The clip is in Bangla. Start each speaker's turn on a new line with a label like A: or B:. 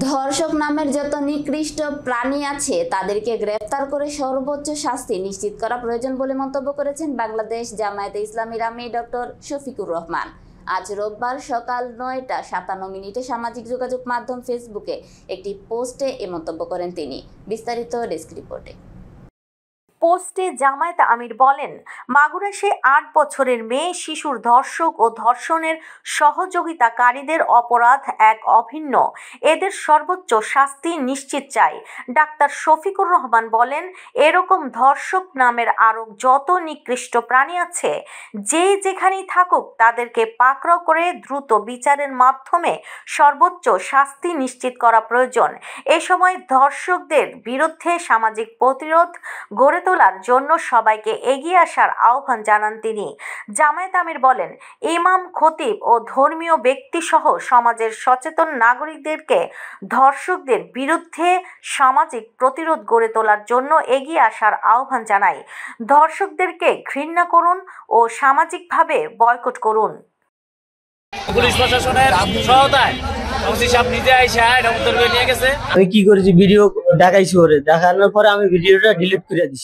A: ধর্ষক নামের যত নিকৃষ্ট প্রাণী আছে তাদেরকে গ্রেফতার করে সর্বোচ্চ শাস্তি নিশ্চিত করা প্রয়োজন বলে মন্তব্য করেছেন বাংলাদেশ জামায়াতে ইসলামীর আমির ডক্টর শফিকুর রহমান। আজ রোববার সকাল ৯টা ৫৭ সামাজিক যোগাযোগ মাধ্যম ফেসবুকে একটি পোস্টে এ মন্তব্য করেন তিনি। বিস্তারিত ডেস্ক রিপোর্টে।
B: পোস্টে জামায়াত আমির বলেন, মাগুরা সে ৮ বছরের মেয়ে শিশুর ধর্ষক ও ধর্ষণের সহযোগিতাকারীদের অপরাধ এক অভিন্ন, এদের সর্বোচ্চ শাস্তি নিশ্চিত চাই। ডাক্তার শফিকুর রহমান বলেন, এরকম ধর্ষক নামের আরও যত নিকৃষ্ট প্রাণী আছে, যে যেখানেই থাকুক তাদেরকে পাকড়াও করে দ্রুত বিচারের মাধ্যমে সর্বোচ্চ শাস্তি নিশ্চিত করা প্রয়োজন। এ সময় ধর্ষকদের বিরুদ্ধে সামাজিক প্রতিরোধ গড়ে তোলার জন্য সবাইকে এগিয়ে আসার আহ্বান জানান তিনি। জামায়াত আমির বলেন, ইমাম, খতিব ও ধর্মীয় ব্যক্তিসহ সমাজের সচেতন নাগরিকদেরকে ধর্ষকদের বিরুদ্ধে সামাজিক প্রতিরোধ গড়ে তোলার জন্য এগিয়ে আসার আহ্বান জানাই। ধর্ষকদেরকে ঘৃণা করুন ও সামাজিকভাবে বয়কট করুন।
C: পুলিশ প্রশাসনের সহায়তায় ওসি সাহেব নিজে আইসা এটা উত্তর করে নিয়ে গেছে।
D: আমি কি করেছি, ভিডিও দেখাইছি, ওরে দেখানোর পরে আমি ভিডিওটা ডিলিট করে দিছি।